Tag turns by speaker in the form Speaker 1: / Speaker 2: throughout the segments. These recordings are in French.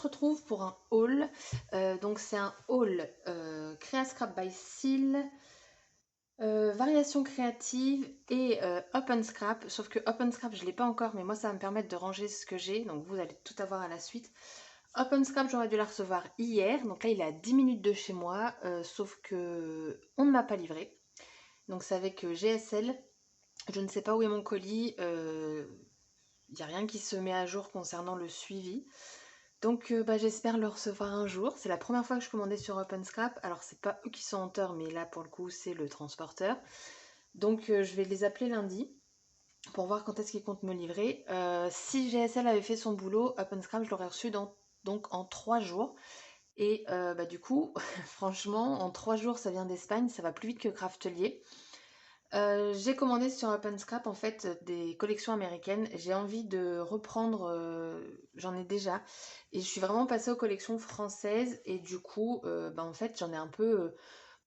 Speaker 1: retrouve pour un haul. Donc c'est un haul Créa Scrap by Seal, variation créative et Open Scrap. Sauf que Open Scrap je ne l'ai pas encore, mais moi ça va me permettre de ranger ce que j'ai. Donc vous allez tout avoir à la suite. Open Scrap, j'aurais dû la recevoir hier. Donc là il est à 10 minutes de chez moi. Sauf que on ne m'a pas livré. Donc c'est avec GSL. Je ne sais pas où est mon colis. Il n'y a rien qui se met à jour concernant le suivi. Donc j'espère le recevoir un jour. C'est la première fois que je commandais sur OpenScrap. Alors c'est pas eux qui sont en tort, mais là pour le coup c'est le transporteur. Donc je vais les appeler lundi pour voir quand est-ce qu'ils comptent me livrer. Si GSL avait fait son boulot, OpenScrap je l'aurais reçu donc en 3 jours. Et du coup, franchement, en 3 jours ça vient d'Espagne, ça va plus vite que Craftelier. J'ai commandé sur OpenScrap en fait des collections américaines. J'ai envie de reprendre, j'en ai déjà, et je suis vraiment passée aux collections françaises. Et du coup, en fait, j'en ai un peu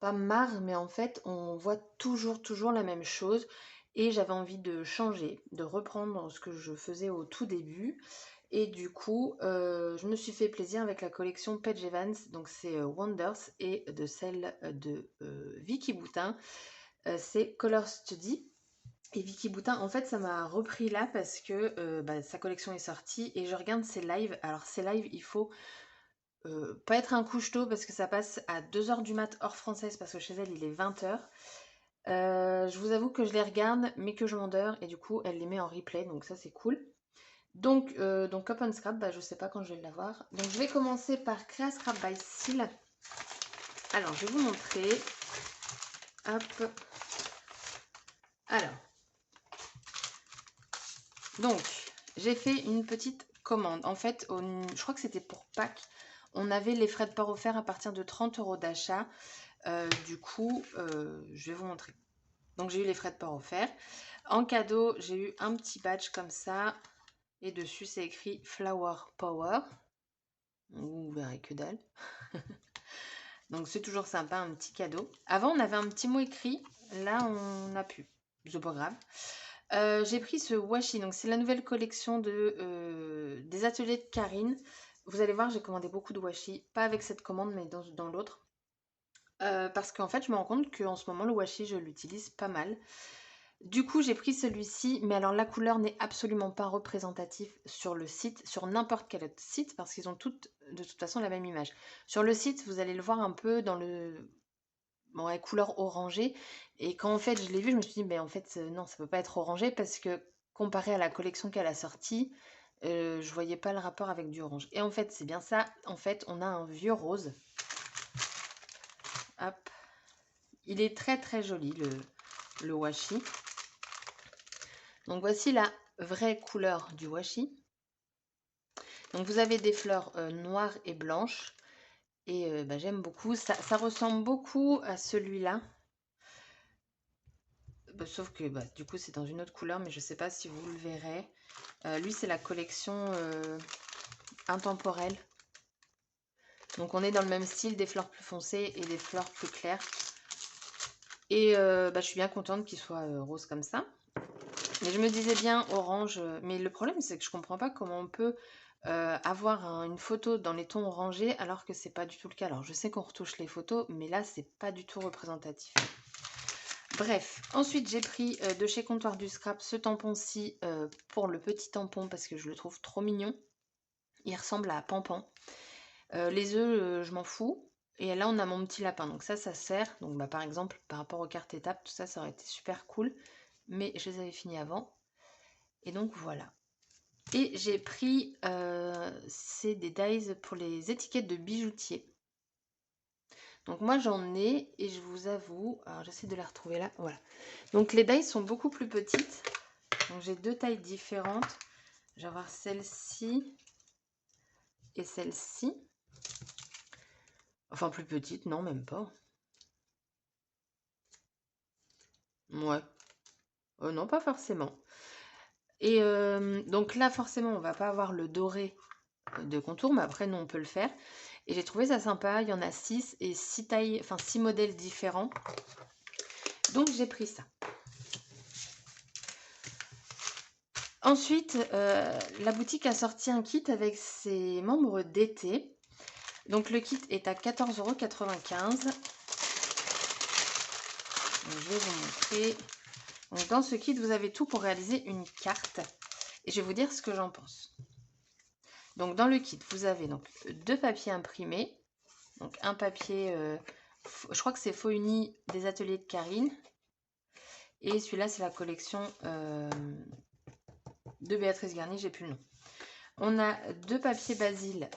Speaker 1: pas marre, mais en fait, on voit toujours la même chose. Et j'avais envie de changer, de reprendre ce que je faisais au tout début. Et du coup, je me suis fait plaisir avec la collection Paige Evans, donc c'est Wonders, et de celle de Vicky Boutin. C'est Color Study. Et Vicky Boutin, en fait, ça m'a repris là parce que sa collection est sortie et je regarde ses lives. Alors, ses lives, il faut pas être un couche-tôt parce que ça passe à 2h du mat hors française parce que chez elle, il est 20h. Je vous avoue que je les regarde, mais que je m'endors et du coup, elle les met en replay, donc ça, c'est cool. Donc Open Scrap, je sais pas quand je vais l'avoir. Donc, je vais commencer par Créa Scrap by Seal. Alors, je vais vous montrer. Hop. Alors. Donc, j'ai fait une petite commande. En fait, je crois que c'était pour Pâques. On avait les frais de port offerts à partir de 30 € d'achat. Du coup, je vais vous montrer. Donc, j'ai eu les frais de port offerts. En cadeau, j'ai eu un petit badge comme ça. Et dessus, c'est écrit Flower Power. Vous verrez que dalle. Donc, c'est toujours sympa, un petit cadeau. Avant, on avait un petit mot écrit. Là, on n'a plus. C'est pas grave. J'ai pris ce washi, donc c'est la nouvelle collection des ateliers de Karine. Vous allez voir, j'ai commandé beaucoup de washi, pas avec cette commande, mais dans l'autre. Parce qu'en fait, je me rends compte qu'en ce moment, le washi, je l'utilise pas mal. Du coup, j'ai pris celui-ci, mais alors la couleur n'est absolument pas représentative sur le site, sur n'importe quel autre site, parce qu'ils ont toutes, de toute façon, la même image. Sur le site, vous allez le voir un peu dans le... Bon, ouais, couleur orangée. Et quand en fait je l'ai vu, je me suis dit, mais en fait, non, ça peut pas être orangé parce que comparé à la collection qu'elle a sortie, je voyais pas le rapport avec du orange. Et en fait, c'est bien ça. En fait, on a un vieux rose. Hop. Il est très joli, le washi. Donc voici la vraie couleur du washi. Donc vous avez des fleurs noires et blanches. Et j'aime beaucoup. Ça ressemble beaucoup à celui-là. Sauf que du coup c'est dans une autre couleur, mais je sais pas si vous le verrez. Lui c'est la collection intemporelle. Donc on est dans le même style, des fleurs plus foncées et des fleurs plus claires. Et je suis bien contente qu'il soit rose comme ça. Mais je me disais bien orange. Mais le problème c'est que je comprends pas comment on peut avoir une photo dans les tons orangés alors que c'est pas du tout le cas. Alors je sais qu'on retouche les photos, mais là c'est pas du tout représentatif. Bref, ensuite j'ai pris de chez Comptoir du Scrap ce tampon-ci pour le petit tampon parce que je le trouve trop mignon. Il ressemble à Pampan. Les œufs, je m'en fous. Et là, on a mon petit lapin. Donc ça sert. Donc par exemple, par rapport aux cartes étapes, tout ça, ça aurait été super cool. Mais je les avais finis avant. Et donc voilà. Et j'ai pris, c'est des dies pour les étiquettes de bijoutier. Donc moi j'en ai et je vous avoue, alors j'essaie de les retrouver là, voilà. Donc les dies sont beaucoup plus petites. Donc j'ai deux tailles différentes. Je vais avoir celle-ci et celle-ci. Enfin plus petite, non même pas. Ouais. Non, pas forcément. Et donc là forcément on va pas avoir le doré de contour, mais après nous on peut le faire. Et j'ai trouvé ça sympa, il y en a 6 et 6 tailles, enfin 6 modèles différents. Donc j'ai pris ça. Ensuite, la boutique a sorti un kit avec ses membres d'été. Donc le kit est à 14,95 €. Je vais vous montrer. Donc, dans ce kit, vous avez tout pour réaliser une carte. Et je vais vous dire ce que j'en pense. Donc dans le kit, vous avez donc 2 papiers imprimés. Donc un papier, je crois que c'est Faux Uni des ateliers de Karine. Et celui-là, c'est la collection de Béatrice Garnier, j'ai plus le nom. On a 2 papiers Basile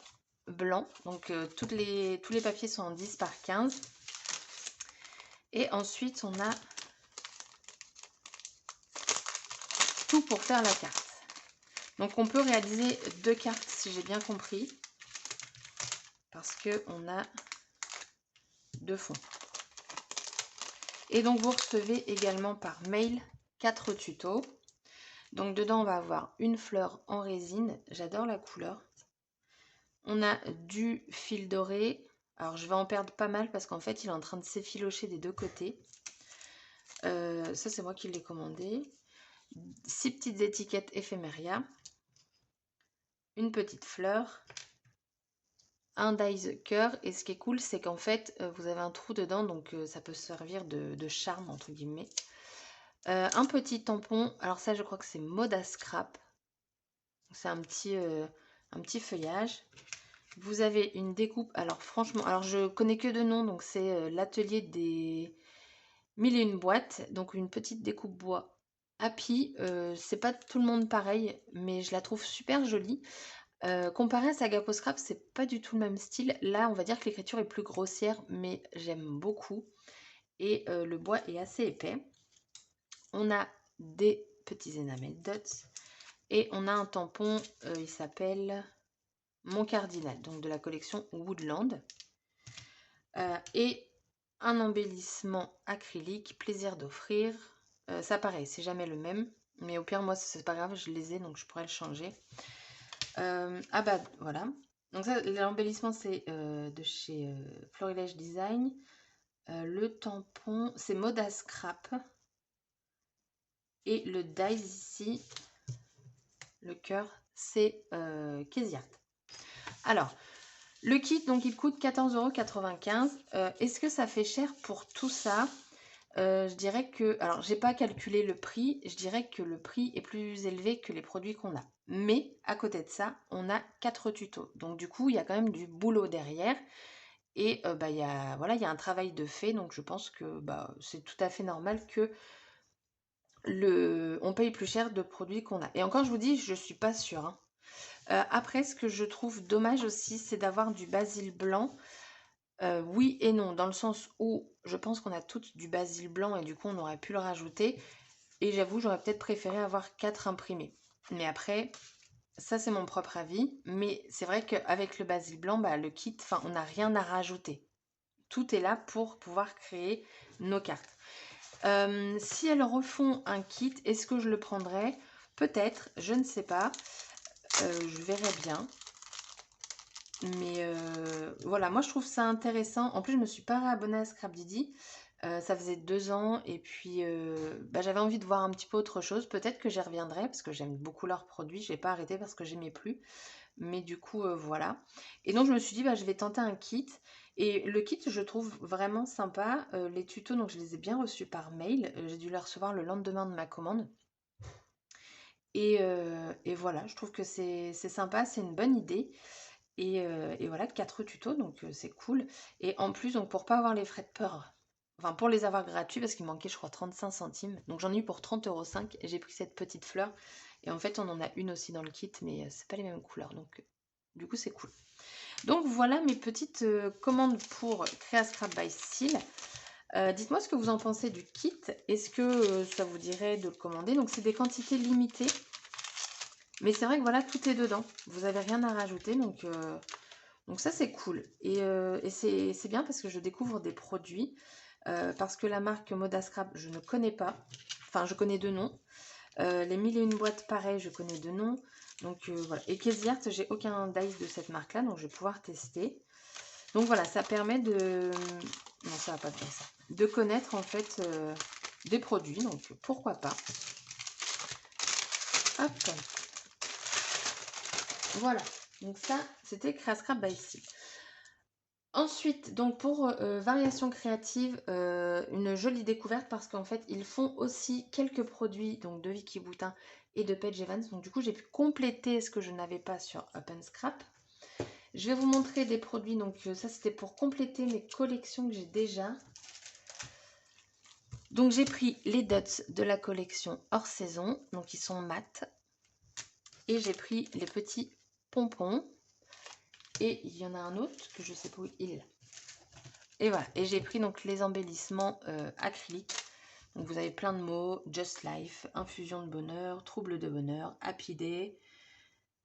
Speaker 1: blancs. Donc tous les papiers sont en 10 par 15. Et ensuite, on a tout pour faire la carte. Donc on peut réaliser 2 cartes si j'ai bien compris. Parce qu'on a 2 fonds. Et donc vous recevez également par mail 4 tutos. Donc dedans on va avoir une fleur en résine, j'adore la couleur. On a du fil doré, alors je vais en perdre pas mal parce qu'en fait il est en train de s'effilocher des 2 côtés. Ça c'est moi qui l'ai commandé. 6 petites étiquettes éphéméria, une petite fleur, un dies cœur, et ce qui est cool c'est qu'en fait vous avez un trou dedans, donc ça peut servir de charme entre guillemets. Un petit tampon, alors ça je crois que c'est Moda Scrap, c'est un petit feuillage. Vous avez une découpe, alors franchement, alors je connais que de nom, donc c'est l'atelier des 1001 boîtes, donc une petite découpe bois Happy. C'est pas tout le monde pareil, mais je la trouve super jolie. Comparé à Sagapo Scrap, c'est pas du tout le même style. Là, on va dire que l'écriture est plus grossière, mais j'aime beaucoup. Et le bois est assez épais. On a des petits enamel dots. Et on a un tampon, il s'appelle Mon Cardinal, donc de la collection Woodland. Et un embellissement acrylique, plaisir d'offrir. Ça pareil, c'est jamais le même. Mais au pire, moi, c'est pas grave, je les ai, donc je pourrais le changer. Ah bah voilà. Donc ça, l'embellissement, c'est de chez Florilège Design. Le tampon, c'est Moda Scrap. Et le dies ici, le cœur, c'est Casey Art. Alors, le kit, donc il coûte 14,95 €. Est-ce que ça fait cher pour tout ça? Je dirais que, alors j'ai pas calculé le prix, je dirais que le prix est plus élevé que les produits qu'on a. Mais à côté de ça, on a 4 tutos. Donc du coup, il y a quand même du boulot derrière. Et bah, il y a, voilà, il y a un travail de fait. Donc je pense que bah, c'est tout à fait normal que on paye plus cher de produits qu'on a. Et encore, je vous dis, je suis pas sûre, hein. Après, ce que je trouve dommage aussi, c'est d'avoir du basil blanc. Oui et non, dans le sens où je pense qu'on a toutes du basil blanc et du coup on aurait pu le rajouter. Et j'avoue, j'aurais peut-être préféré avoir 4 imprimés. Mais après, ça c'est mon propre avis. Mais c'est vrai qu'avec le basil blanc, bah, le kit, enfin, on n'a rien à rajouter. Tout est là pour pouvoir créer nos cartes. Si elles refont un kit, est-ce que je le prendrais? Peut-être, je ne sais pas. Je verrai bien. Mais voilà, moi je trouve ça intéressant. En plus, je me suis pas réabonnée à Scrapdiddy. Ça faisait 2 ans et puis bah, j'avais envie de voir un petit peu autre chose. Peut-être que j'y reviendrai parce que j'aime beaucoup leurs produits. Je n'ai pas arrêté parce que j'aimais plus. Mais du coup, voilà. Et donc je me suis dit, bah, je vais tenter un kit. Et le kit, je trouve vraiment sympa. Les tutos, donc je les ai bien reçus par mail. J'ai dû les recevoir le lendemain de ma commande. Et voilà, je trouve que c'est sympa, c'est une bonne idée. Et voilà, 4 tutos, donc c'est cool. Et en plus, donc pour pas avoir les frais de port, enfin pour les avoir gratuits, parce qu'il manquait, je crois, 35 centimes. Donc j'en ai eu pour 30,05 € et j'ai pris cette petite fleur. Et en fait, on en a une aussi dans le kit, mais c'est pas les mêmes couleurs. Donc du coup, c'est cool. Donc voilà mes petites commandes pour Crea Scrap by Seal. Dites-moi ce que vous en pensez du kit. Est-ce que ça vous dirait de le commander? Donc c'est des quantités limitées. Mais c'est vrai que voilà, tout est dedans. Vous n'avez rien à rajouter, donc ça c'est cool. Et c'est bien parce que je découvre des produits. Parce que la marque Moda Scrap, je ne connais pas. Enfin, je connais deux noms. Les 1001 boîtes, pareil, je connais deux noms. Donc voilà. Et Casey Art, j'ai aucun dice de cette marque-là, donc je vais pouvoir tester. Donc voilà, ça permet de... Non, ça va pas bien ça. De connaître en fait des produits, donc pourquoi pas. Hop. Voilà. Donc ça, c'était Craft by Seal. Ensuite, donc pour variation créative, une jolie découverte parce qu'en fait, ils font aussi quelques produits donc de Vicky Boutin et de Paige Evans. Donc du coup, j'ai pu compléter ce que je n'avais pas sur Open Scrap. Je vais vous montrer des produits. Donc ça, c'était pour compléter mes collections que j'ai déjà. Donc j'ai pris les dots de la collection hors saison. Donc ils sont mat. Et j'ai pris les petits pompons. Et il y en a un autre que je ne sais pas où il est là. Et voilà, et j'ai pris donc les embellissements acryliques. Donc vous avez plein de mots, Just Life, Infusion de bonheur, Trouble de bonheur, Happy Day.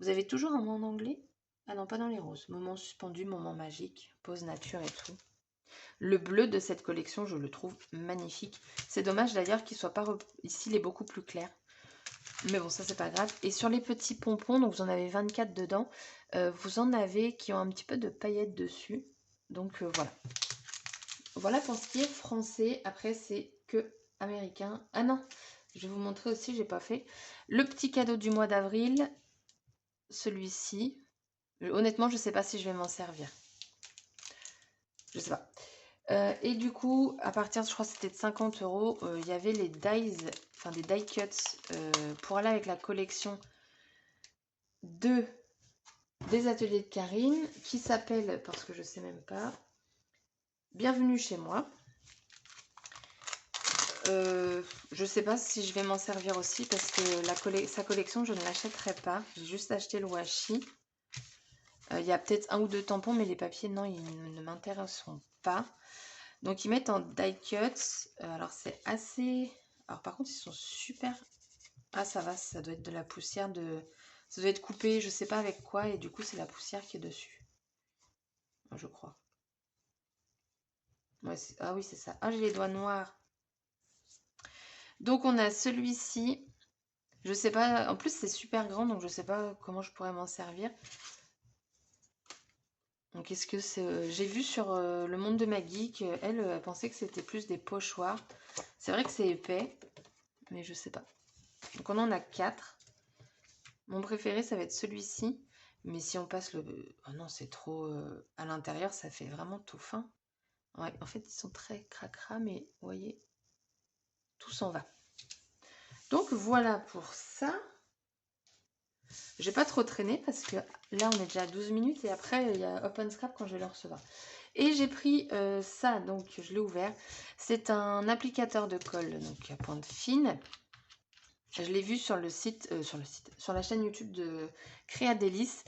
Speaker 1: Vous avez toujours un mot en anglais? Ah non, pas dans les roses. Moment suspendu, moment magique, pause nature et tout. Le bleu de cette collection, je le trouve magnifique. C'est dommage d'ailleurs qu'il soit pas... Ici, il est beaucoup plus clair. Mais bon, ça, c'est pas grave. Et sur les petits pompons, donc vous en avez 24 dedans, vous en avez qui ont un petit peu de paillettes dessus. Donc voilà. Voilà pour ce qui est français. Après, c'est que américain. Ah non, je vais vous montrer aussi, j'ai pas fait. Le petit cadeau du mois d'avril, celui-ci. Honnêtement, je sais pas si je vais m'en servir. Je sais pas. Et du coup, à partir, je crois que c'était de 50 €, il y avait les dies, enfin des die cuts pour aller avec la collection des ateliers de Karine qui s'appelle, parce que je sais même pas, Bienvenue chez moi. Je sais pas si je vais m'en servir aussi parce que sa collection, je ne l'achèterai pas. J'ai juste acheté le washi. Il y a peut-être un ou deux tampons, mais les papiers, non, ils ne m'intéresseront pas. Donc, ils mettent en die cuts. Alors, c'est assez... Alors, par contre, ils sont super... Ah, ça va, ça doit être de la poussière de... Ça doit être coupé, je sais pas avec quoi, et du coup, c'est la poussière qui est dessus. Je crois. Ouais, ah oui, c'est ça. Ah, j'ai les doigts noirs. Donc, on a celui-ci. Je sais pas, en plus c'est super grand, donc je sais pas comment je pourrais m'en servir. Donc est-ce que c'est... J'ai vu sur le monde de Maggie qu'elle elle pensait que c'était plus des pochoirs. C'est vrai que c'est épais, mais je sais pas. Donc on en a 4. Mon préféré ça va être celui-ci. Mais si on passe le... Oh non, c'est trop... À l'intérieur, ça fait vraiment tout fin. Ouais, en fait, ils sont très cracra, mais vous voyez, tout s'en va. Donc voilà pour ça. J'ai pas trop traîné parce que là on est déjà à 12 minutes et après il y a Open Scrap quand je vais le recevoir. Et j'ai pris ça, donc je l'ai ouvert. C'est un applicateur de colle donc à pointe fine. Je l'ai vu sur le site, sur la chaîne YouTube de Créa Délices.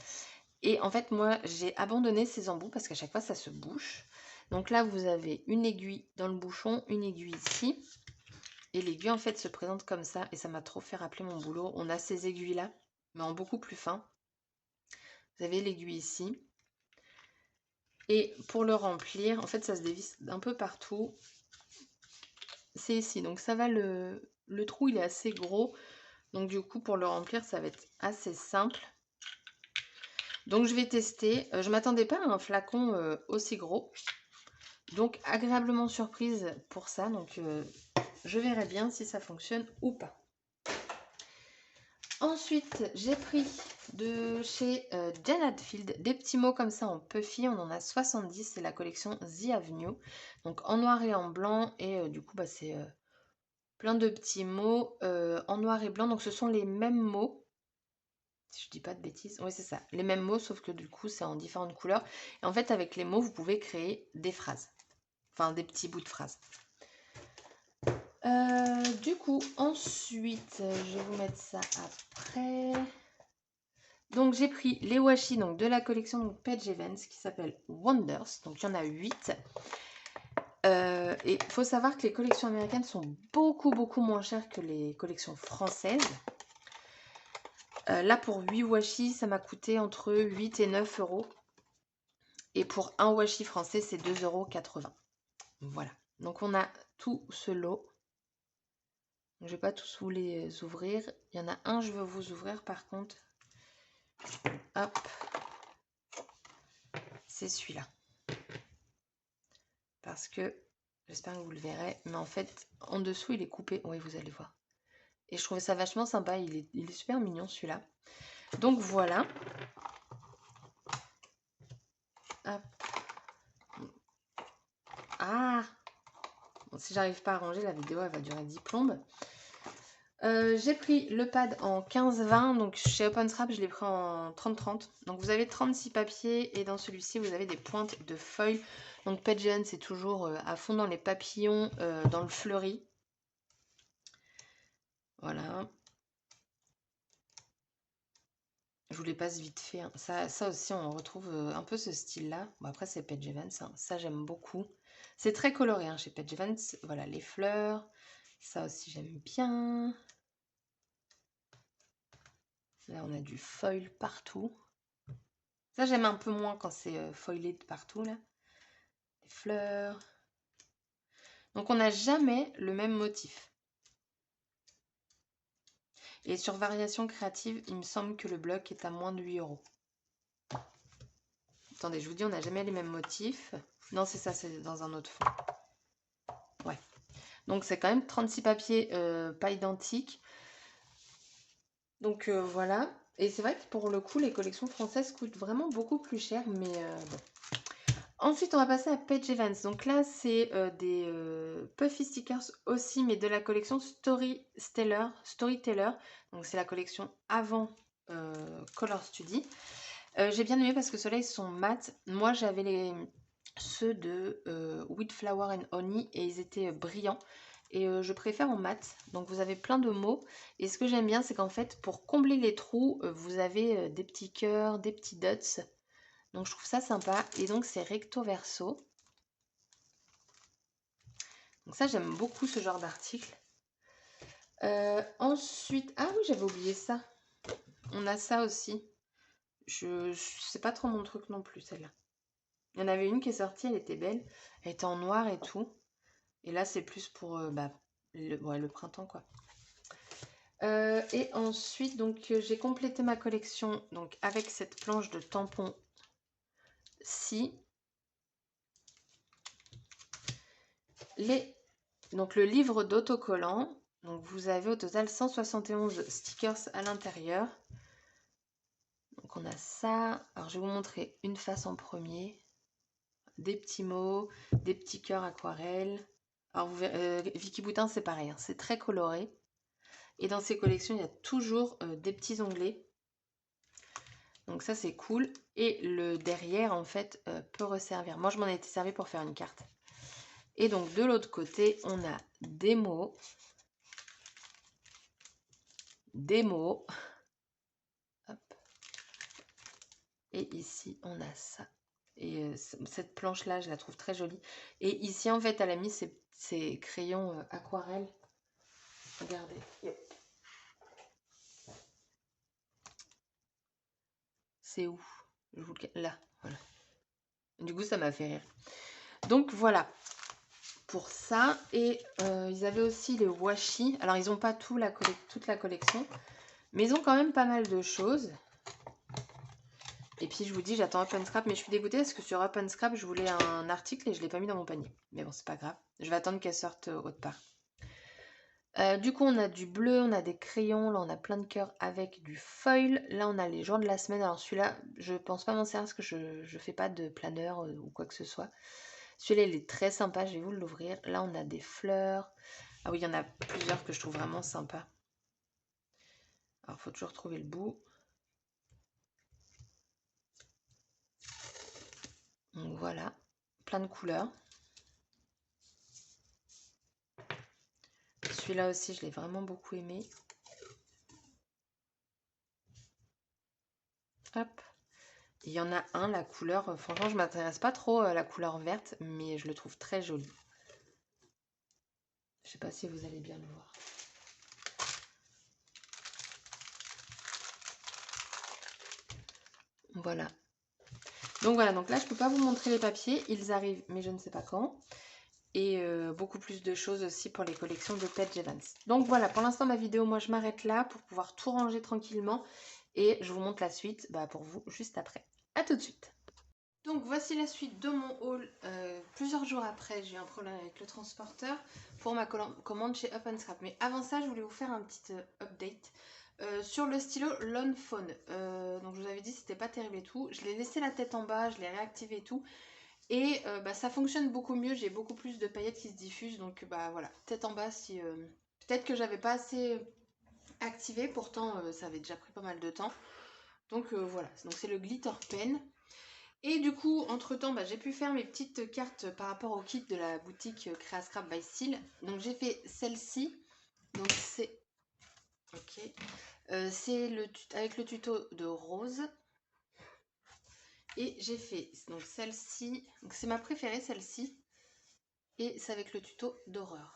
Speaker 1: Et en fait moi j'ai abandonné ces embouts parce qu'à chaque fois ça se bouche. Donc là vous avez une aiguille dans le bouchon, une aiguille ici. Et l'aiguille en fait se présente comme ça et ça m'a trop fait rappeler mon boulot. On a ces aiguilles là, mais en beaucoup plus fin. Vous avez l'aiguille ici. Et pour le remplir, en fait, ça se dévisse un peu partout. C'est ici. Donc ça va, le trou, il est assez gros. Donc du coup, pour le remplir, ça va être assez simple. Donc je vais tester. Je ne m'attendais pas à un flacon aussi gros. Donc agréablement surprise pour ça. Donc je verrai bien si ça fonctionne ou pas. Ensuite, j'ai pris de chez Jen Hadfield des petits mots comme ça en puffy. On en a 70. C'est la collection The Avenue. Donc en noir et en blanc. Et du coup, bah, c'est plein de petits mots en noir et blanc. Donc ce sont les mêmes mots. Si je dis pas de bêtises. Oui, c'est ça. Les mêmes mots, sauf que du coup, c'est en différentes couleurs. Et en fait, avec les mots, vous pouvez créer des phrases. Enfin, des petits bouts de phrases. Du coup, ensuite, je vais vous mettre ça après. Donc, j'ai pris les washi donc, de la collection Paige Evans qui s'appelle Wonders. Donc, il y en a 8. Et il faut savoir que les collections américaines sont beaucoup, beaucoup moins chères que les collections françaises. Là, pour 8 washi, ça m'a coûté entre 8 et 9 €. Et pour un washi français, c'est 2,80 €. Voilà. Donc, on a tout ce lot. Je ne vais pas tous vous les ouvrir. Il y en a un, je veux vous ouvrir par contre. Hop. C'est celui-là. Parce que, j'espère que vous le verrez, mais en fait, en dessous, il est coupé. Oui, vous allez voir. Et je trouvais ça vachement sympa. Il est super mignon celui-là. Donc voilà. Hop. Ah bon, si j'arrive pas à ranger, la vidéo elle va durer 10 plombes. J'ai pris le pad en 15-20, donc chez Open Scrap je l'ai pris en 30-30. Donc vous avez 36 papiers et dans celui-ci vous avez des pointes de foil. Donc Page Events c'est toujours à fond dans les papillons, dans le fleuri. Voilà. Je vous les passe vite fait. Hein. Ça aussi on retrouve un peu ce style-là. Bon après c'est Page Events, hein. Ça j'aime beaucoup. C'est très coloré hein, chez Page Events. Voilà les fleurs. Ça aussi j'aime bien. Là, on a du foil partout. Ça, j'aime un peu moins quand c'est foilé de partout, là. Les fleurs. Donc, on n'a jamais le même motif. Et sur Variation créative, il me semble que le bloc est à moins de 8 €. Attendez, je vous dis, on n'a jamais les mêmes motifs. Non, c'est ça, c'est dans un autre fond. Ouais. Donc, c'est quand même 36 papiers pas identiques. Donc, voilà. Et c'est vrai que pour le coup, les collections françaises coûtent vraiment beaucoup plus cher. Mais bon. Ensuite, on va passer à Page Events. Donc là, c'est des Puffy stickers aussi, mais de la collection Storyteller. Donc c'est la collection avant Color Study. J'ai bien aimé parce que ceux-là, ils sont mat. Moi, j'avais ceux de Wheat Flower and Honey et ils étaient brillants. Et je préfère en mat. Donc vous avez plein de mots. Et ce que j'aime bien, c'est qu'en fait, pour combler les trous, vous avez des petits cœurs, des petits dots. Donc je trouve ça sympa. Et donc c'est recto verso. Donc ça j'aime beaucoup ce genre d'article. Ensuite, ah oui j'avais oublié ça. On a ça aussi. C'est pas trop mon truc non plus celle-là. Il y en avait une qui est sortie, elle était belle. Elle était en noir et tout. Et là c'est plus pour le printemps quoi. Et ensuite donc j'ai complété ma collection donc avec cette planche de tampons ci. Donc le livre d'autocollants. Donc vous avez au total 171 stickers à l'intérieur. Donc on a ça. Alors je vais vous montrer une face en premier. Des petits mots, des petits cœurs aquarelles. Alors vous verrez, Vicky Boutin c'est pareil, hein, c'est très coloré. Et dans ces collections il y a toujours des petits onglets. Donc ça c'est cool. Et le derrière en fait peut resservir. Moi je m'en ai été servi pour faire une carte. Et donc de l'autre côté on a des mots. Des mots. Hop. Et ici, on a ça. Et cette planche-là, je la trouve très jolie. Et ici, en fait, elle a mis ses crayons aquarelle. Regardez. C'est où? Là, voilà. Du coup, ça m'a fait rire. Donc, voilà. Pour ça. Et ils avaient aussi les washi. Alors, ils n'ont pas toute la collection. Mais ils ont quand même pas mal de choses. Et puis je vous dis, j'attends Open Scrap, mais je suis dégoûtée parce que sur Open Scrap, je voulais un article et je ne l'ai pas mis dans mon panier. Mais bon, c'est pas grave. Je vais attendre qu'elle sorte autre part. Du coup, on a du bleu, on a des crayons, là on a plein de cœurs avec du foil. Là, on a les jours de la semaine. Alors celui-là, je pense pas m'en servir parce que je ne fais pas de planeur ou quoi que ce soit. Celui-là, il est très sympa, je vais vous l'ouvrir. Là, on a des fleurs. Ah oui, il y en a plusieurs que je trouve vraiment sympas. Alors, il faut toujours trouver le bout. Donc voilà, plein de couleurs. Celui-là aussi, je l'ai vraiment beaucoup aimé. Hop. Il y en a un, la couleur, franchement, je ne m'intéresse pas trop à la couleur verte, mais je le trouve très joli. Je ne sais pas si vous allez bien le voir. Voilà. Donc voilà, donc là, je ne peux pas vous montrer les papiers. Ils arrivent, mais je ne sais pas quand. Et beaucoup plus de choses aussi pour les collections de Page Events. Donc voilà, pour l'instant, ma vidéo, moi, je m'arrête là pour pouvoir tout ranger tranquillement. Et je vous montre la suite pour vous juste après. À tout de suite. Donc voici la suite de mon haul. Plusieurs jours après, j'ai eu un problème avec le transporteur pour ma commande chez Up & Scrap. Mais avant ça, je voulais vous faire un petit update sur le stylo Lone Phone. Donc je vous avais dit c'était pas terrible et tout. Je l'ai laissé la tête en bas, je l'ai réactivé et tout. Et ça fonctionne beaucoup mieux, j'ai beaucoup plus de paillettes qui se diffusent. Donc bah voilà, tête en bas si... Peut-être que j'avais pas assez activé, pourtant ça avait déjà pris pas mal de temps. Donc voilà, donc c'est le Glitter Pen. Et du coup, entre-temps, j'ai pu faire mes petites cartes par rapport au kit de la boutique Creascrap by Seal. Donc j'ai fait celle-ci. Donc c'est... Ok. C'est avec le tuto de Rose. Et j'ai fait donc celle-ci. Donc c'est ma préférée, celle-ci. Et c'est avec le tuto d'horreur.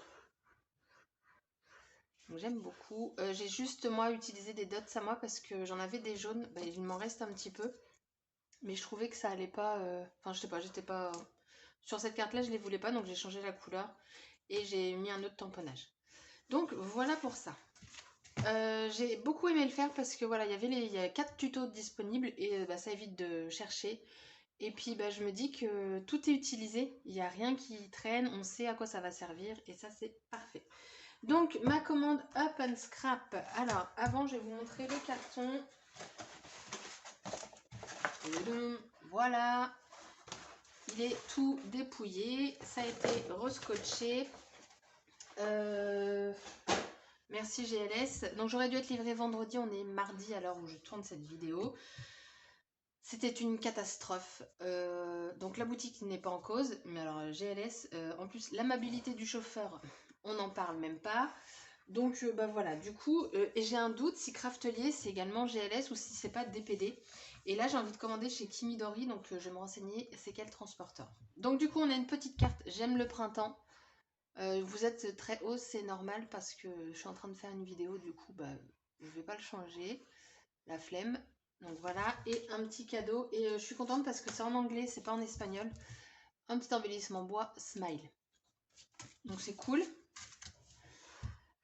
Speaker 1: Donc j'aime beaucoup. J'ai juste moi utilisé des dots à moi parce que j'en avais des jaunes. Il m'en reste un petit peu. Mais je trouvais que ça allait pas... Enfin, je sais pas, j'étais pas... Sur cette carte-là, je les voulais pas, donc j'ai changé la couleur. Et j'ai mis un autre tamponnage. Donc, voilà pour ça. J'ai beaucoup aimé le faire parce que voilà, il y a 4 tutos disponibles et ça évite de chercher. Et puis, je me dis que tout est utilisé. Il n'y a rien qui traîne, on sait à quoi ça va servir. Et ça, c'est parfait. Donc, ma commande Up & Scrap. Alors, avant, je vais vous montrer le carton. Voilà, il est tout dépouillé, ça a été rescotché. Merci GLS. Donc j'aurais dû être livré vendredi, on est mardi à l'heure où je tourne cette vidéo. C'était une catastrophe. Donc la boutique n'est pas en cause, mais alors GLS, en plus l'amabilité du chauffeur, on n'en parle même pas. Donc voilà, du coup, et j'ai un doute si Craftelier c'est également GLS ou si c'est pas DPD. Et là j'ai envie de commander chez Kimidori, donc je vais me renseigner c'est quel transporteur. Donc du coup on a une petite carte, j'aime le printemps. Vous êtes très haut, c'est normal parce que je suis en train de faire une vidéo, du coup je vais pas le changer, la flemme. Donc voilà, et un petit cadeau, et je suis contente parce que c'est en anglais, c'est pas en espagnol. Un petit embellissement bois, smile. Donc c'est cool.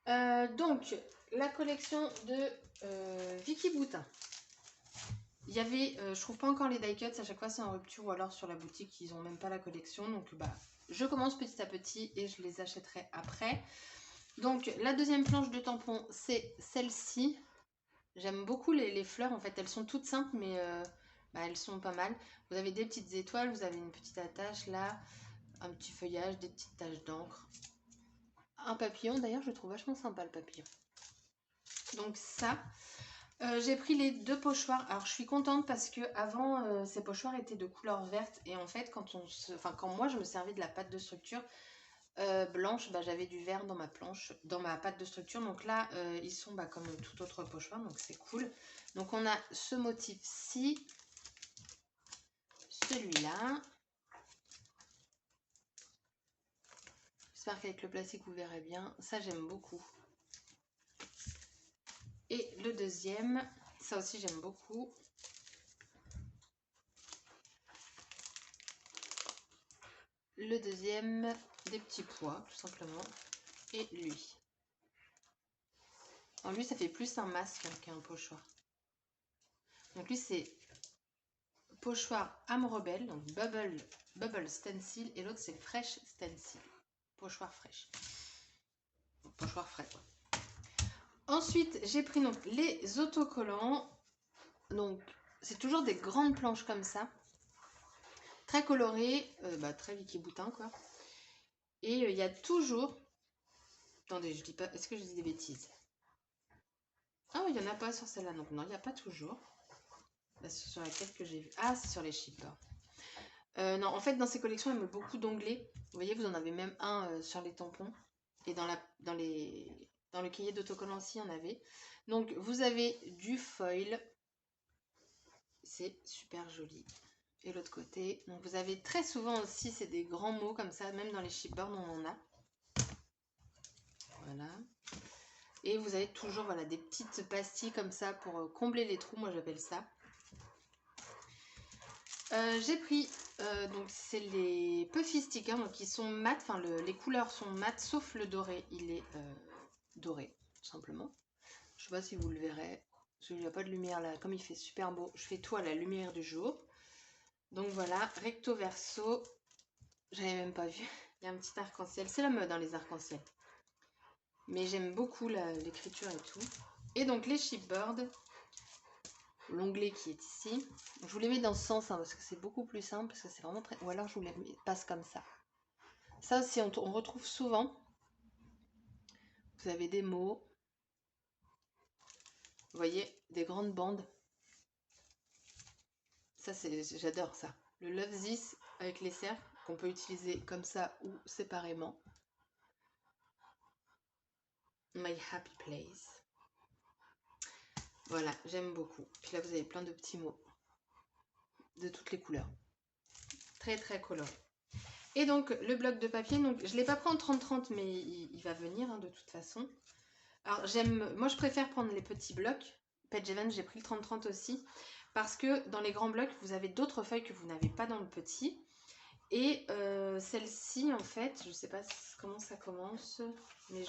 Speaker 1: Donc, la collection de Vicky Boutin. Il y avait, je trouve pas encore les die cuts, à chaque fois c'est en rupture ou alors sur la boutique, ils ont même pas la collection. Donc, je commence petit à petit et je les achèterai après. Donc, la deuxième planche de tampons, c'est celle-ci. J'aime beaucoup les fleurs, en fait, elles sont toutes simples, mais elles sont pas mal. Vous avez des petites étoiles, vous avez une petite attache là, un petit feuillage, des petites taches d'encre. Un papillon, d'ailleurs, je trouve vachement sympa le papillon. Donc ça, j'ai pris les 2 pochoirs. Alors je suis contente parce que avant ces pochoirs étaient de couleur verte et en fait quand moi je me servais de la pâte de structure blanche, j'avais du vert dans ma planche, dans ma pâte de structure. Donc là ils sont comme tout autre pochoir, donc c'est cool. Donc on a ce motif-ci, celui-là. J'espère qu'avec le plastique vous verrez bien. Ça j'aime beaucoup. Et le deuxième, ça aussi j'aime beaucoup. Le deuxième, des petits pois, tout simplement. Et lui. Alors lui, ça fait plus un masque qu'un pochoir. Donc lui, c'est pochoir âme rebelle, donc bubble stencil. Et l'autre, c'est fresh stencil. Pochoir fraîche. Pochoir frais, quoi. Ensuite, j'ai pris donc les autocollants. Donc, c'est toujours des grandes planches comme ça. Très colorées. Très Vicky Boutin, quoi. Et il y a toujours... Attendez, je dis pas... Est-ce que je dis des bêtises? Ah oui, il n'y en a pas sur celle-là. Donc non, il n'y a pas toujours. Sur laquelle que j'ai vu. Ah, c'est sur les shippers. Non, en fait, dans ces collections, il y a beaucoup d'onglets. Vous voyez, vous en avez même un sur les tampons. Et dans le cahier d'autocollant aussi, il y en avait. Donc, vous avez du foil. C'est super joli. Et l'autre côté. Donc, vous avez très souvent aussi, c'est des grands mots comme ça. Même dans les shipboards, on en a. Voilà. Et vous avez toujours des petites pastilles comme ça pour combler les trous. Moi, j'appelle ça. J'ai pris, donc c'est les Puffy stickers, donc ils sont mat, les couleurs sont mat, sauf le doré, il est doré, tout simplement. Je sais pas si vous le verrez, parce qu'il n'y a pas de lumière là, comme il fait super beau, je fais tout à la lumière du jour. Donc voilà, recto verso. J'avais même pas vu. Il y a un petit arc-en-ciel. C'est la mode, hein, les arcs-en-ciel. Mais j'aime beaucoup l'écriture et tout. Et donc les chipboards. L'onglet qui est ici. Je vous les mets dans ce sens, hein, parce que c'est beaucoup plus simple. Parce que c'est vraiment très... Ou alors je vous les passe comme ça. Ça aussi, on retrouve souvent. Vous avez des mots. Vous voyez, des grandes bandes. Ça, j'adore ça. Le Love This avec les cercles, qu'on peut utiliser comme ça ou séparément. My Happy Place. Voilà, j'aime beaucoup. Puis là, vous avez plein de petits mots de toutes les couleurs. Très, très coloré. Et donc, le bloc de papier, donc, je ne l'ai pas pris en 30-30, mais il va venir hein, de toute façon. Alors, moi, je préfère prendre les petits blocs. Page Events, j'ai pris le 30-30 aussi. Parce que dans les grands blocs, vous avez d'autres feuilles que vous n'avez pas dans le petit. Et celle-ci, en fait, je ne sais pas comment ça commence, mais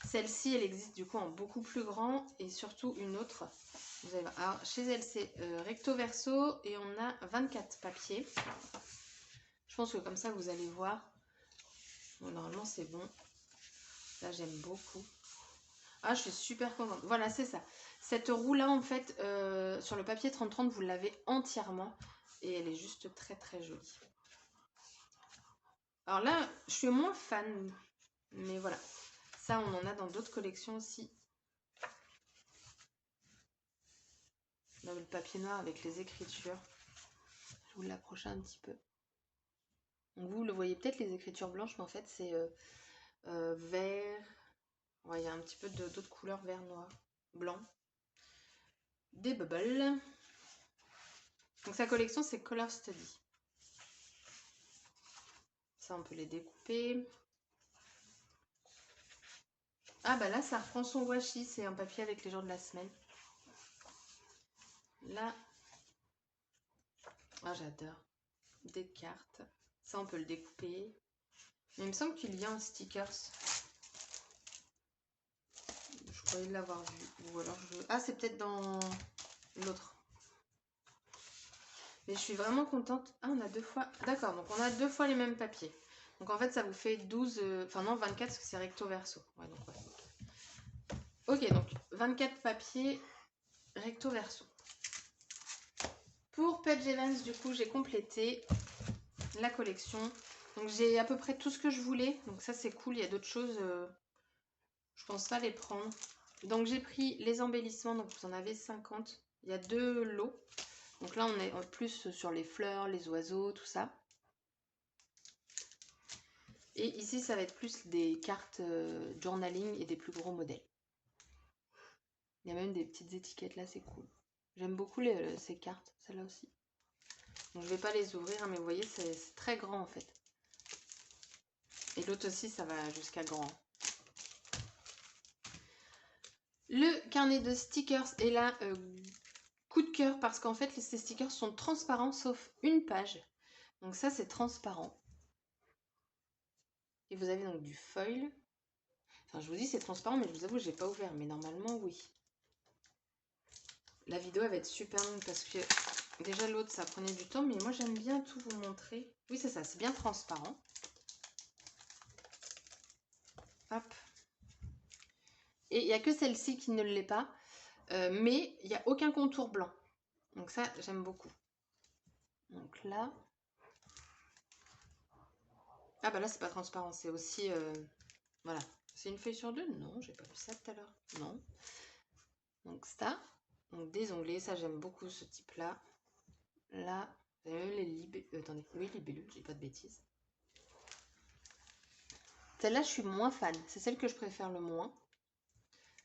Speaker 1: celle-ci, elle existe du coup en beaucoup plus grand et surtout une autre. Vous allez voir. Alors, chez elle, c'est recto verso et on a 24 papiers. Je pense que comme ça, vous allez voir. Bon, normalement, c'est bon. Là, j'aime beaucoup. Ah, je suis super contente. Voilà, c'est ça. Cette roue-là, en fait, sur le papier 30-30, vous l'avez entièrement. Et elle est juste très, très jolie. Alors là, je suis moins fan. Mais voilà. Ça, on en a dans d'autres collections aussi. Dans le papier noir avec les écritures. Je vais vous l'approcher un petit peu. Donc vous le voyez peut-être les écritures blanches, mais en fait, c'est vert. Ouais, il y a un petit peu d'autres couleurs, vert, noir, blanc. Des bubbles. Donc sa collection, c'est Color Study. Ça, on peut les découper. Ah bah là, ça reprend son washi. C'est un papier avec les jours de la semaine. Là. Ah, j'adore. Des cartes. Ça, on peut le découper. Mais il me semble qu'il y a un stickers. Je croyais l'avoir vu. Ou alors je... Ah, c'est peut-être dans l'autre. Mais je suis vraiment contente. Ah, on a 2 fois... D'accord, donc on a 2 fois les mêmes papiers. Donc en fait, ça vous fait 12... Enfin non, 24 parce que c'est recto verso. Ouais, donc ouais. Ok, donc 24 papiers recto verso. Pour Page Events, du coup, j'ai complété la collection. Donc j'ai à peu près tout ce que je voulais. Donc ça, c'est cool. Il y a d'autres choses... je pense pas les prendre. Donc j'ai pris les embellissements. Donc vous en avez 50. Il y a 2 lots. Donc là, on est en plus sur les fleurs, les oiseaux, tout ça. Et ici, ça va être plus des cartes journaling et des plus gros modèles. Il y a même des petites étiquettes là, c'est cool. J'aime beaucoup ces cartes, celle-là aussi. Donc je vais pas les ouvrir, hein, mais vous voyez, c'est très grand en fait. Et l'autre aussi, ça va jusqu'à grand. Le carnet de stickers est là, coup de cœur, parce qu'en fait, ces stickers sont transparents, sauf une page. Donc ça, c'est transparent. Et vous avez donc du foil. Enfin, je vous dis, c'est transparent, mais je vous avoue, j'ai pas ouvert. Mais normalement, oui. La vidéo elle va être super longue parce que déjà l'autre, ça prenait du temps. Mais moi, j'aime bien tout vous montrer. Oui, c'est ça, c'est bien transparent. Hop. Et il n'y a que celle-ci qui ne l'est pas. Mais il n'y a aucun contour blanc. Donc ça, j'aime beaucoup. Donc là... Ah bah là, c'est pas transparent. C'est aussi... voilà. C'est une feuille sur 2? Non, j'ai pas vu ça tout à l'heure. Non. Donc ça. Donc des onglets. Ça, j'aime beaucoup ce type-là. Là, vous avez les libellules. Attendez. Oui, libellules, j'ai pas de bêtises. Celle-là, je suis moins fan. C'est celle que je préfère le moins.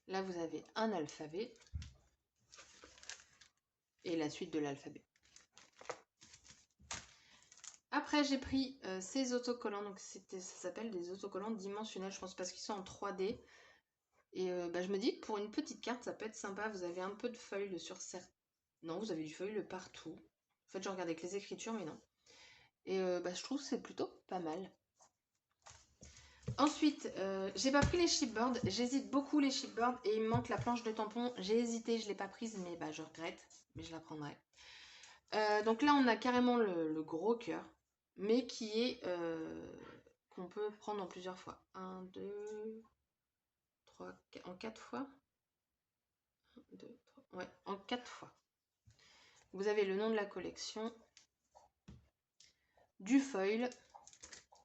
Speaker 1: Là, vous avez un alphabet. Et la suite de l'alphabet. Après, j'ai pris ces autocollants. Donc, ça s'appelle des autocollants dimensionnels, je pense, parce qu'ils sont en 3D. Et je me dis que pour une petite carte, ça peut être sympa. Vous avez un peu de feuilles sur certains. Non, vous avez du feuille partout. En fait, je regarde avec les écritures, mais non. Et je trouve que c'est plutôt pas mal. Ensuite, j'ai pas pris les chipboards. J'hésite beaucoup les chipboards et il me manque la planche de tampon. J'ai hésité, je l'ai pas prise, mais je regrette. Mais je la prendrai. Donc là, on a carrément le gros cœur, mais qui est qu'on peut prendre en plusieurs fois. 1, 2, 3, en 4 fois. 1, 2, 3, ouais, en 4 fois. Vous avez le nom de la collection, du foil,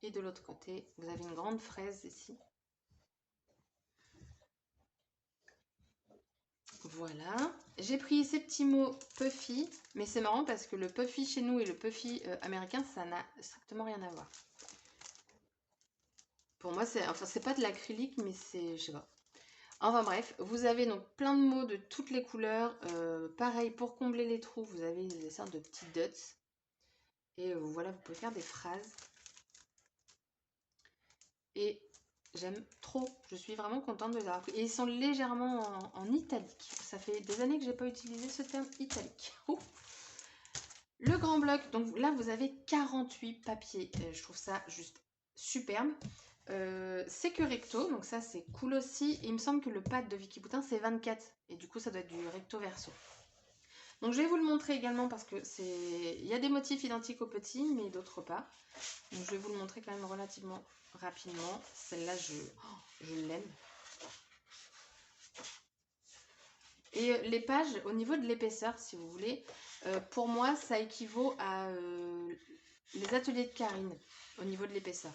Speaker 1: et de l'autre côté, vous avez une grande fraise ici. Voilà, j'ai pris ces petits mots puffy, mais c'est marrant parce que le puffy chez nous et le puffy américain, ça n'a strictement rien à voir. Pour moi, c'est pas de l'acrylique, mais c'est, je sais pas. Enfin bref, vous avez donc plein de mots de toutes les couleurs. Pareil, pour combler les trous, vous avez des sortes de petits dots. Et voilà, vous pouvez faire des phrases. Et j'aime trop. Je suis vraiment contente de les avoir pris. Et ils sont légèrement en italique. Ça fait des années que j'ai pas utilisé ce terme italique. Ouh. Le grand bloc, donc là vous avez 48 papiers. Je trouve ça juste superbe. C'est que recto, donc ça c'est cool aussi. Et il me semble que le pad de Vicky Boutin c'est 24. Et du coup ça doit être du recto verso. Donc je vais vous le montrer également parce que il y a des motifs identiques au petit, mais d'autres pas. Donc je vais vous le montrer quand même relativement rapidement. Celle-là, je l'aime. Et les pages, au niveau de l'épaisseur, si vous voulez, pour moi, ça équivaut à les ateliers de Karine, au niveau de l'épaisseur.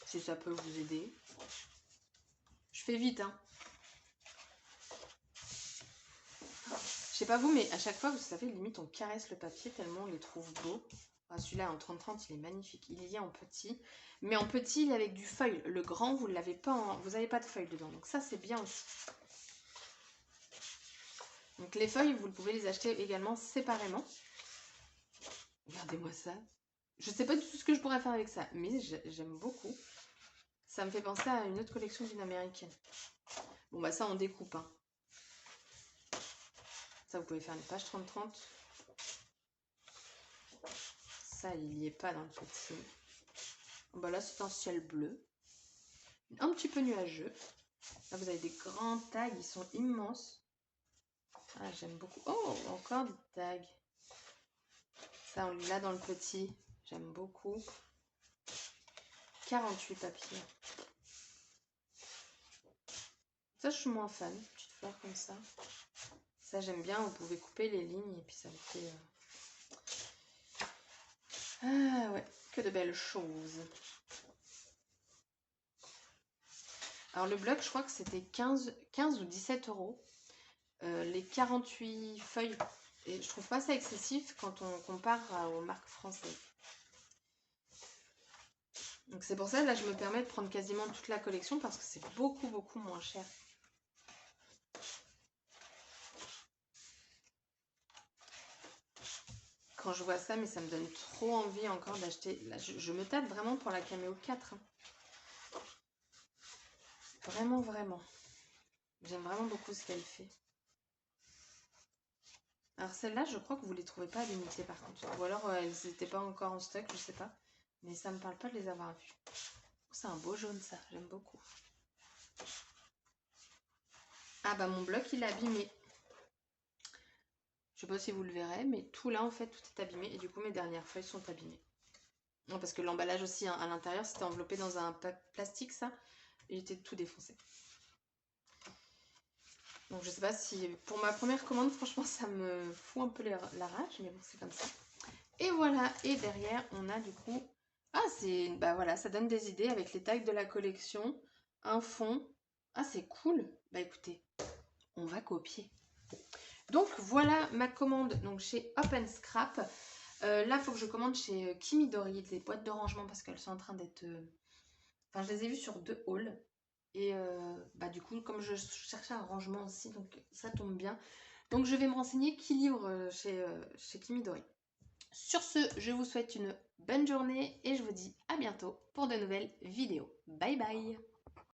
Speaker 1: Si ça peut vous aider. Je fais vite, hein. Je sais pas vous, mais à chaque fois, vous savez, limite, on caresse le papier tellement on les trouve beaux. Enfin, celui-là, en 30-30, il est magnifique. Il y est en petit. Mais en petit, il est avec du feuille. Le grand, vous l'avez pas vous n'avez pas de feuille dedans. Donc ça, c'est bien aussi. Donc les feuilles, vous pouvez les acheter également séparément. Regardez-moi ça. Je sais pas du tout ce que je pourrais faire avec ça, mais j'aime beaucoup. Ça me fait penser à une autre collection d'une américaine. Bon bah ça on découpe. Hein. Ça vous pouvez faire une page 30-30. Ça il n'y est pas dans le petit. Bah là c'est un ciel bleu. Un petit peu nuageux. Là vous avez des grands tags, ils sont immenses. Ah j'aime beaucoup. Oh encore des tags. Ça on l'a dans le petit. J'aime beaucoup. 48 papiers. Ça, je suis moins fan. Petite fleur comme ça. Ça, j'aime bien. Vous pouvez couper les lignes et puis ça vous fait... Ah ouais, que de belles choses. Alors, le bloc, je crois que c'était 15 ou 17 €. Les 48 feuilles. Et je trouve pas ça excessif quand on compare aux marques françaises. Donc, c'est pour ça, là, je me permets de prendre quasiment toute la collection parce que c'est beaucoup, beaucoup moins cher. Quand je vois ça, mais ça me donne trop envie encore d'acheter. Là, je me tâte vraiment pour la Cameo 4. Hein. Vraiment, vraiment. J'aime vraiment beaucoup ce qu'elle fait. Alors celle-là, je crois que vous ne les trouvez pas à l'unité par contre. Ou alors elles n'étaient pas encore en stock, je sais pas. Mais ça me parle pas de les avoir vues. C'est un beau jaune ça, j'aime beaucoup. Ah bah mon bloc il est abîmé. Je sais pas si vous le verrez, mais tout là en fait tout est abîmé. Et du coup mes dernières feuilles sont abîmées. Non parce que l'emballage aussi hein, à l'intérieur c'était enveloppé dans un plastique ça. Et il était tout défoncé. Donc je sais pas si pour ma première commande franchement ça me fout un peu la rage. Mais bon c'est comme ça. Et voilà, et derrière, on a du coup... Ah, bah voilà, ça donne des idées avec les tags de la collection, un fond. Ah, c'est cool. Bah écoutez, on va copier. Donc voilà ma commande donc chez Open Scrap. Là, il faut que je commande chez Kimidori des boîtes de rangement parce qu'elles sont en train d'être... Enfin, je les ai vues sur 2 hauls. Et bah du coup, comme je cherchais un rangement aussi, donc ça tombe bien. Donc je vais me renseigner qui livre chez Kimidori. Sur ce, je vous souhaite une bonne journée et je vous dis à bientôt pour de nouvelles vidéos. Bye bye!